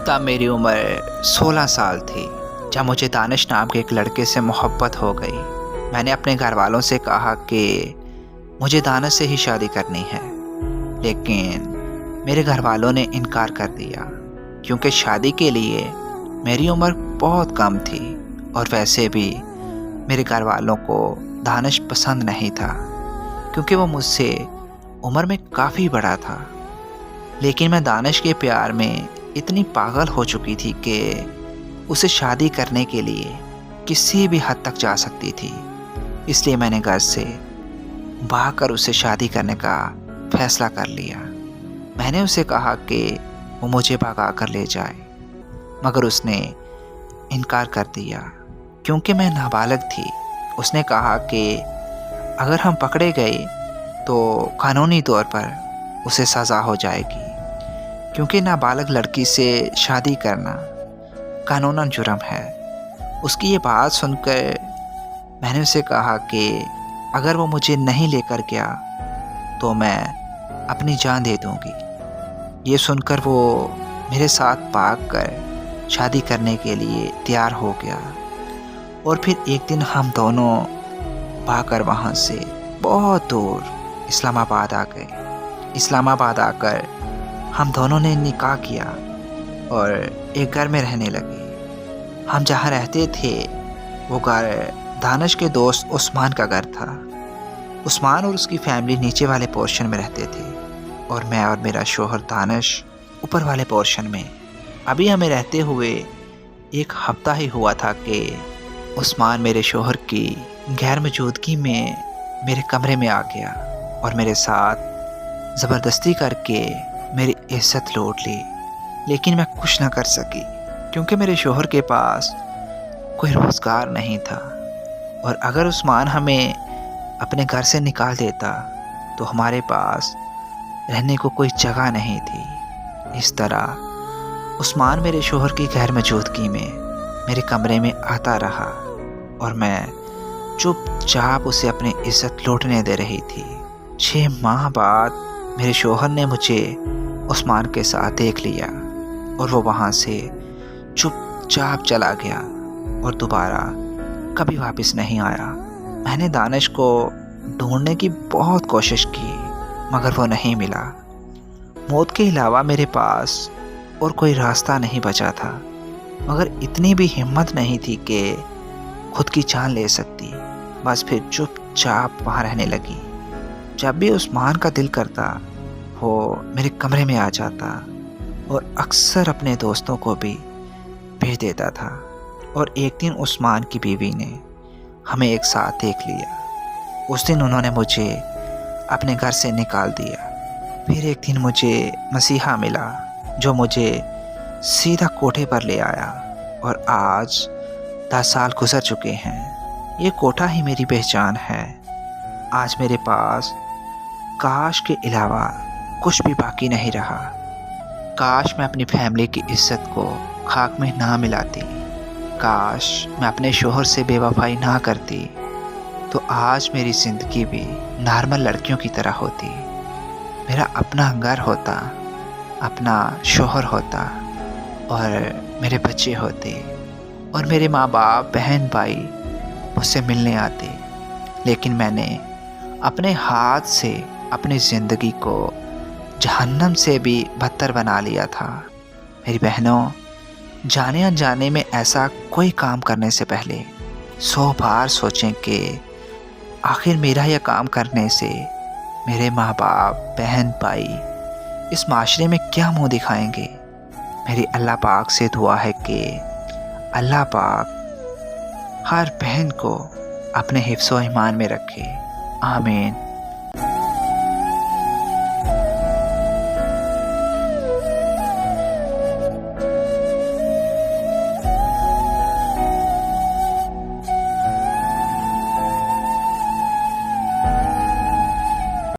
तब मेरी उम्र 16 साल थी जब मुझे दानिश नाम के एक लड़के से मोहब्बत हो गई। मैंने अपने घर वालों से कहा कि मुझे दानिश से ही शादी करनी है, लेकिन मेरे घर वालों ने इनकार कर दिया क्योंकि शादी के लिए मेरी उम्र बहुत कम थी और वैसे भी मेरे घर वालों को दानिश पसंद नहीं था क्योंकि वो मुझसे उम्र में काफ़ी बड़ा था। लेकिन मैं दानिश के प्यार में इतनी पागल हो चुकी थी कि उसे शादी करने के लिए किसी भी हद तक जा सकती थी। इसलिए मैंने घर से भागकर उसे शादी करने का फैसला कर लिया। मैंने उसे कहा कि वो मुझे भगा कर ले जाए, मगर उसने इनकार कर दिया क्योंकि मैं नाबालिग थी। उसने कहा कि अगर हम पकड़े गए तो कानूनी तौर पर उसे सज़ा हो जाएगी क्योंकि नाबालिग लड़की से शादी करना कानूनन जुर्म है। उसकी ये बात सुनकर मैंने उसे कहा कि अगर वो मुझे नहीं लेकर गया तो मैं अपनी जान दे दूंगी। ये सुनकर वो मेरे साथ भागकर शादी करने के लिए तैयार हो गया और फिर एक दिन हम दोनों भागकर वहाँ से बहुत दूर इस्लामाबाद आ गए। इस्लामाबाद आकर हम दोनों ने निकाह किया और एक घर में रहने लगे। हम जहाँ रहते थे वो घर दानिश के दोस्त उस्मान का घर था। उस्मान और उसकी फैमिली नीचे वाले पोर्शन में रहते थे और मैं और मेरा शोहर दानिश ऊपर वाले पोर्शन में। अभी हमें रहते हुए एक हफ्ता ही हुआ था कि उस्मान मेरे शोहर की गैर मौजूदगी में मेरे कमरे में आ गया और मेरे साथ ज़बरदस्ती करके मेरी इज्जत लूट ली। लेकिन मैं कुछ ना कर सकी क्योंकि मेरे शोहर के पास कोई रोज़गार नहीं था और अगर उस्मान हमें अपने घर से निकाल देता तो हमारे पास रहने को कोई जगह नहीं थी। इस तरह उस्मान मेरे शोहर की गैर मौजूदगी में मेरे कमरे में आता रहा और मैं चुपचाप उसे अपनी इज्जत लूटने दे रही थी। 6 माह बाद मेरे शोहर ने मुझे उस्मान के साथ देख लिया और वो वहाँ से चुपचाप चला गया और दोबारा कभी वापस नहीं आया। मैंने दानिश को ढूंढने की बहुत कोशिश की मगर वो नहीं मिला। मौत के अलावा मेरे पास और कोई रास्ता नहीं बचा था, मगर इतनी भी हिम्मत नहीं थी कि खुद की जान ले सकती। बस फिर चुपचाप वहाँ रहने लगी। जब भी उस्मान का दिल करता वो मेरे कमरे में आ जाता और अक्सर अपने दोस्तों को भी भेज देता था। और एक दिन उस्मान की बीवी ने हमें एक साथ देख लिया। उस दिन उन्होंने मुझे अपने घर से निकाल दिया। फिर एक दिन मुझे मसीहा मिला जो मुझे सीधा कोठे पर ले आया और आज 10 साल गुजर चुके हैं। ये कोठा ही मेरी पहचान है। आज मेरे पास काश के अलावा कुछ भी बाकी नहीं रहा। काश मैं अपनी फैमिली की इज्जत को खाक में ना मिलाती। काश मैं अपने शोहर से बेवफाई ना करती तो आज मेरी ज़िंदगी भी नॉर्मल लड़कियों की तरह होती। मेरा अपना घर होता, अपना शोहर होता और मेरे बच्चे होते और मेरे माँ बाप बहन भाई मुझसे मिलने आते। लेकिन मैंने अपने हाथ से अपनी ज़िंदगी को जहन्नम से भी बदतर बना लिया था। मेरी बहनों, जाने अनजाने में ऐसा कोई काम करने से पहले 100 बार सोचें कि आखिर मेरा यह काम करने से मेरे माँ बाप बहन भाई इस माशरे में क्या मुंह दिखाएंगे। मेरी अल्लाह पाक से दुआ है कि अल्लाह पाक हर बहन को अपने हिफ्ज़ व ईमान में रखे। आमीन।